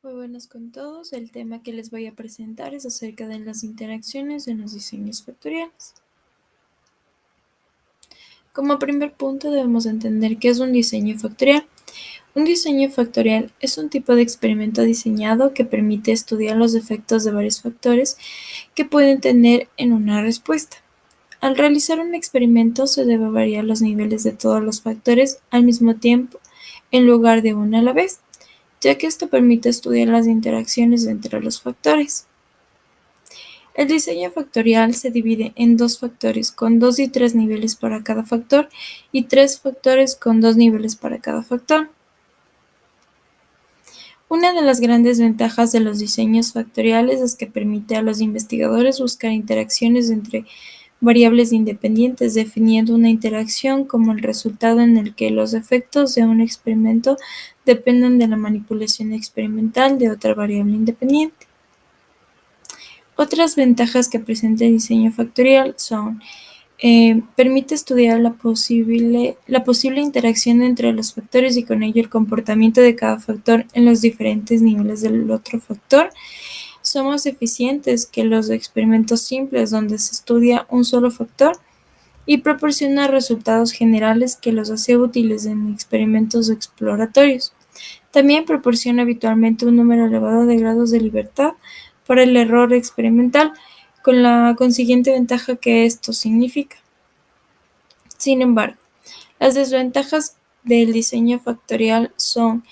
Muy buenas con todos. El tema que les voy a presentar es acerca de las interacciones en los diseños factoriales. Como primer punto debemos entender qué es un diseño factorial. Un diseño factorial es un tipo de experimento diseñado que permite estudiar los efectos de varios factores que pueden tener en una respuesta. Al realizar un experimento se debe variar los niveles de todos los factores al mismo tiempo en lugar de uno a la vez, ya que esto permite estudiar las interacciones entre los factores. El diseño factorial se divide en dos factores con 2 y 3 niveles para cada factor y 3 factores con 2 niveles para cada factor. Una de las grandes ventajas de los diseños factoriales es que permite a los investigadores buscar interacciones entre variables independientes, definiendo una interacción como el resultado en el que los efectos de un experimento dependen de la manipulación experimental de otra variable independiente. Otras ventajas que presenta el diseño factorial son permite estudiar la posible interacción entre los factores y con ello el comportamiento de cada factor en los diferentes niveles del otro factor. Son más eficientes que los experimentos simples donde se estudia un solo factor y proporciona resultados generales que los hace útiles en experimentos exploratorios. También proporciona habitualmente un número elevado de grados de libertad para el error experimental, con la consiguiente ventaja que esto significa. Sin embargo, las desventajas del diseño factorial son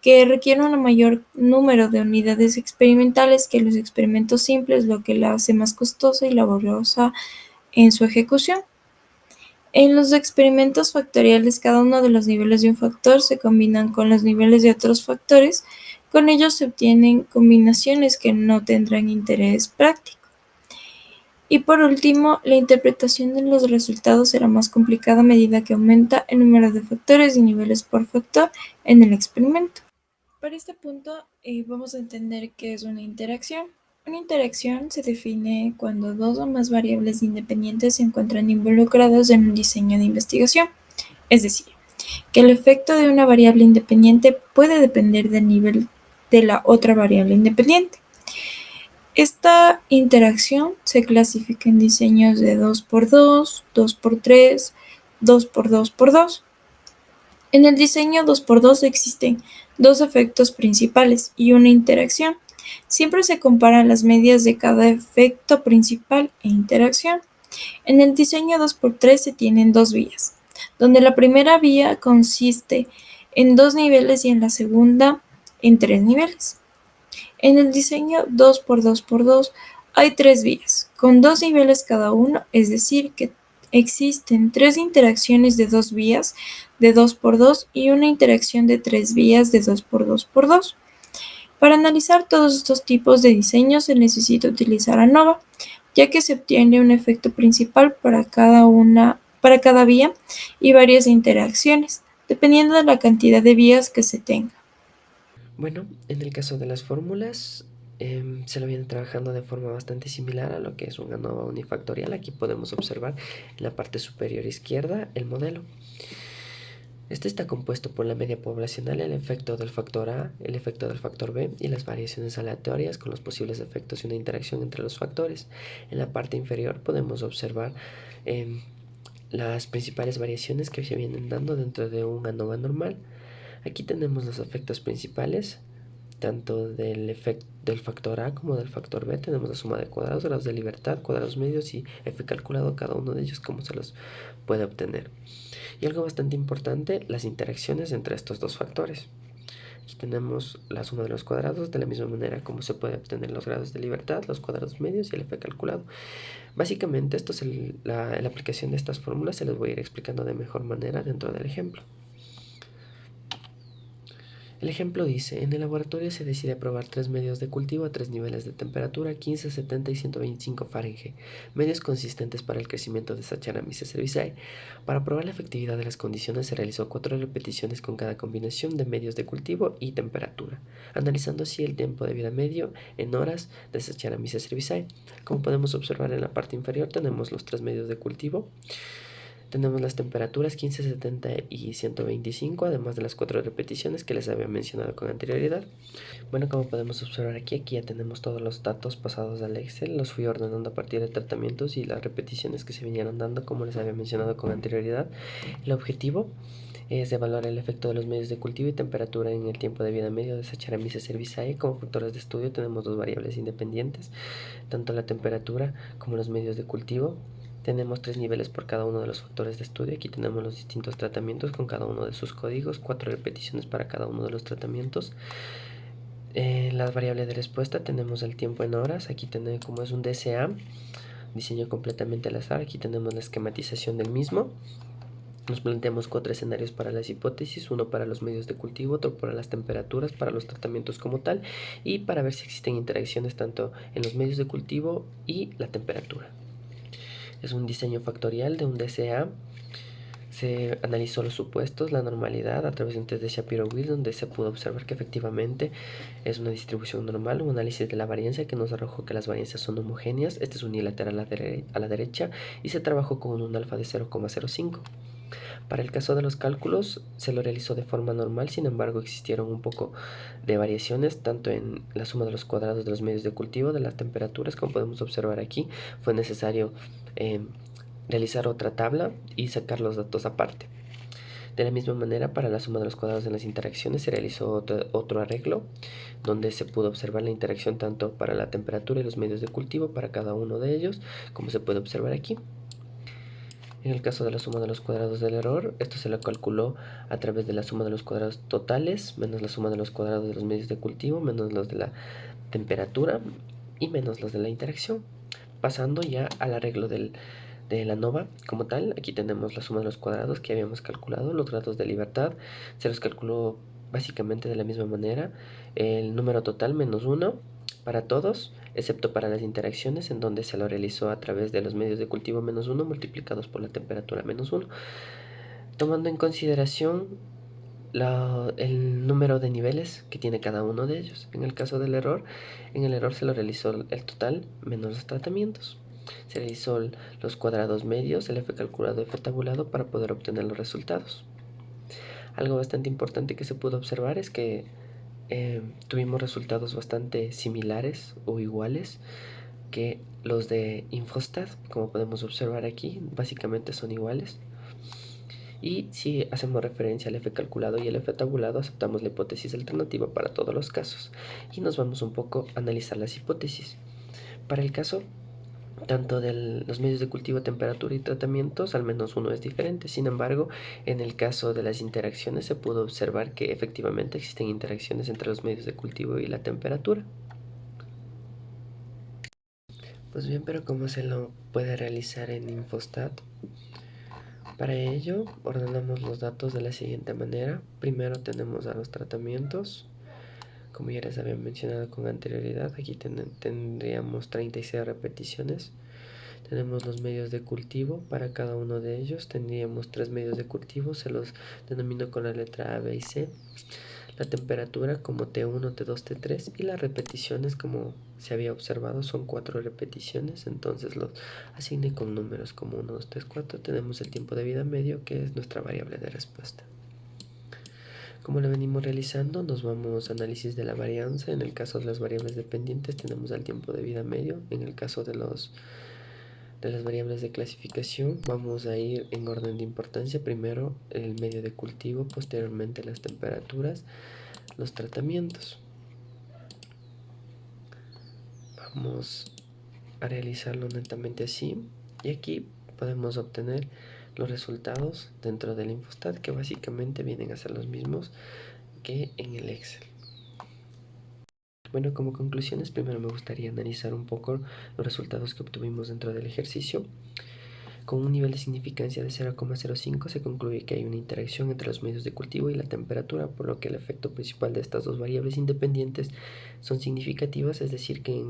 que requiere un mayor número de unidades experimentales que los experimentos simples, lo que la hace más costosa y laboriosa en su ejecución. En los experimentos factoriales, cada uno de los niveles de un factor se combinan con los niveles de otros factores. Con ellos se obtienen combinaciones que no tendrán interés práctico. Y por último, la interpretación de los resultados será más complicada a medida que aumenta el número de factores y niveles por factor en el experimento. Para este punto, vamos a entender qué es una interacción. Una interacción se define cuando dos o más variables independientes se encuentran involucradas en un diseño de investigación. Es decir, que el efecto de una variable independiente puede depender del nivel de la otra variable independiente. Esta interacción se clasifica en diseños de 2x2, 2x3, 2x2x2. En el diseño 2x2 existen dos efectos principales y una interacción. Siempre se comparan las medias de cada efecto principal e interacción. En el diseño 2x3 se tienen dos vías, donde la primera vía consiste en dos niveles y en la segunda en tres niveles. En el diseño 2x2x2 hay tres vías, con dos niveles cada uno, es decir, que existen tres interacciones de dos vías de 2x2 y una interacción de tres vías de 2x2x2. Para analizar todos estos tipos de diseños se necesita utilizar ANOVA, ya que se obtiene un efecto principal para cada vía y varias interacciones, dependiendo de la cantidad de vías que se tenga. Bueno, en el caso de las fórmulas, se lo viene trabajando de forma bastante similar a lo que es un ANOVA unifactorial. Aquí podemos observar en la parte superior izquierda el modelo. Este está compuesto por la media poblacional, el efecto del factor A, el efecto del factor B y las variaciones aleatorias con los posibles efectos y una interacción entre los factores. En la parte inferior podemos observar las principales variaciones que se vienen dando dentro de un ANOVA normal. Aquí tenemos los efectos principales, tanto del factor A como del factor B. Tenemos la suma de cuadrados, grados de libertad, cuadrados medios y F calculado cada uno de ellos, cómo se los puede obtener. Y algo bastante importante, las interacciones entre estos dos factores. Aquí tenemos la suma de los cuadrados, de la misma manera como se puede obtener los grados de libertad, los cuadrados medios y el F calculado. Básicamente esto es la aplicación de estas fórmulas, se las voy a ir explicando de mejor manera dentro del ejemplo. El ejemplo dice, en el laboratorio se decide probar tres medios de cultivo a tres niveles de temperatura, 15, 70 y 125 Fahrenheit, medios consistentes para el crecimiento de Saccharomyces cerevisiae. Para probar la efectividad de las condiciones se realizó 4 repeticiones con cada combinación de medios de cultivo y temperatura, analizando así el tiempo de vida medio en horas de Saccharomyces cerevisiae. Como podemos observar en la parte inferior tenemos los tres medios de cultivo. Tenemos las temperaturas 15, 70 y 125, además de las 4 repeticiones que les había mencionado con anterioridad. Bueno, como podemos observar aquí ya tenemos todos los datos pasados al Excel. Los fui ordenando a partir de tratamientos y las repeticiones que se vinieron dando, como les había mencionado con anterioridad. El objetivo es evaluar el efecto de los medios de cultivo y temperatura en el tiempo de vida medio de Saccharomyces cerevisiae. Como factores de estudio tenemos dos variables independientes, tanto la temperatura como los medios de cultivo. Tenemos 3 niveles por cada uno de los factores de estudio. Aquí tenemos los distintos tratamientos con cada uno de sus códigos, 4 repeticiones para cada uno de los tratamientos. La variable de respuesta tenemos el tiempo en horas. Aquí tenemos, como es un DCA, diseño completamente al azar, aquí tenemos la esquematización del mismo. Nos planteamos 4 escenarios para las hipótesis, uno para los medios de cultivo, otro para las temperaturas, para los tratamientos como tal, y para ver si existen interacciones tanto en los medios de cultivo y la temperatura. Es un diseño factorial de un DCA. Se analizó los supuestos, la normalidad a través de un test de Shapiro-Wills, donde se pudo observar que efectivamente es una distribución normal. Un análisis de la varianza que nos arrojó que las varianzas son homogéneas. Este es unilateral a la derecha y se trabajó con un alfa de 0,05. Para el caso de los cálculos se lo realizó de forma normal, sin embargo existieron un poco de variaciones tanto en la suma de los cuadrados de los medios de cultivo, de las temperaturas, como podemos observar aquí. Fue necesario realizar otra tabla y sacar los datos aparte. De la misma manera, para la suma de los cuadrados de las interacciones se realizó otro arreglo, donde se pudo observar la interacción tanto para la temperatura y los medios de cultivo para cada uno de ellos, como se puede observar aquí. En el caso de la suma de los cuadrados del error, esto se lo calculó a través de la suma de los cuadrados totales, menos la suma de los cuadrados de los medios de cultivo, menos los de la temperatura y menos los de la interacción. Pasando ya al arreglo de la ANOVA como tal, aquí tenemos la suma de los cuadrados que habíamos calculado, los grados de libertad, se los calculó básicamente de la misma manera, el número total menos 1 para todos, excepto para las interacciones, en donde se lo realizó a través de los medios de cultivo menos 1 multiplicados por la temperatura menos 1, tomando en consideración el número de niveles que tiene cada uno de ellos. En el caso del error, en el error se lo realizó el total menos los tratamientos. Se realizó los cuadrados medios, el F calculado, F tabulado para poder obtener los resultados. Algo bastante importante que se pudo observar es que tuvimos resultados bastante similares o iguales que los de Infostat, como podemos observar aquí, básicamente son iguales. Y si hacemos referencia al F calculado y el F tabulado, aceptamos la hipótesis alternativa para todos los casos. Y nos vamos un poco a analizar las hipótesis. Para el caso tanto de los medios de cultivo, temperatura y tratamientos, al menos uno es diferente. Sin embargo, en el caso de las interacciones se pudo observar que efectivamente existen interacciones entre los medios de cultivo y la temperatura. Pues bien, pero ¿cómo se lo puede realizar en Infostat? Para ello, ordenamos los datos de la siguiente manera. Primero tenemos a los tratamientos. Como ya les había mencionado con anterioridad, aquí tendríamos 36 repeticiones. Tenemos los medios de cultivo, para cada uno de ellos tendríamos 3 medios de cultivo, se los denomino con la letra A, B y C. La temperatura como T1, T2, T3 y las repeticiones, como se había observado, son 4 repeticiones, entonces los asigné con números como 1, 2, 3, 4. Tenemos el tiempo de vida medio, que es nuestra variable de respuesta. Como lo venimos realizando, nos vamos a análisis de la varianza. En el caso de las variables dependientes tenemos el tiempo de vida medio. En el caso de las variables de clasificación vamos a ir en orden de importancia. Primero el medio de cultivo, posteriormente las temperaturas, los tratamientos. Vamos a realizarlo netamente así y aquí podemos obtener los resultados dentro del Infostat, que básicamente vienen a ser los mismos que en el Excel. Bueno, como conclusiones, primero me gustaría analizar un poco los resultados que obtuvimos dentro del ejercicio. Con un nivel de significancia de 0,05 se concluye que hay una interacción entre los medios de cultivo y la temperatura, por lo que el efecto principal de estas dos variables independientes son significativas, es decir, que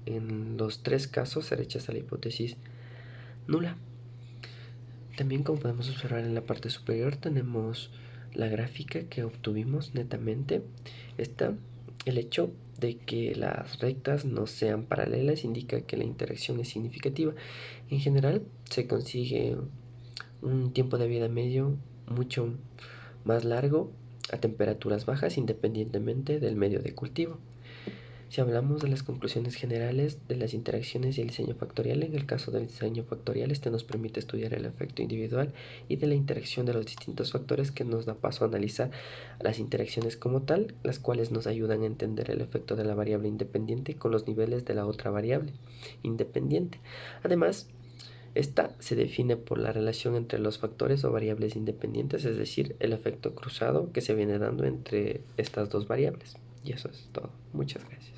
en los 3 casos se rechaza la hipótesis nula. También, como podemos observar en la parte superior, tenemos la gráfica que obtuvimos netamente. El hecho de que las rectas no sean paralelas indica que la interacción es significativa. En general, se consigue un tiempo de vida medio mucho más largo a temperaturas bajas independientemente del medio de cultivo. Si hablamos de las conclusiones generales de las interacciones y el diseño factorial, en el caso del diseño factorial, este nos permite estudiar el efecto individual y de la interacción de los distintos factores, que nos da paso a analizar las interacciones como tal, las cuales nos ayudan a entender el efecto de la variable independiente con los niveles de la otra variable independiente. Además, esta se define por la relación entre los factores o variables independientes, es decir, el efecto cruzado que se viene dando entre estas dos variables. Y eso es todo. Muchas gracias.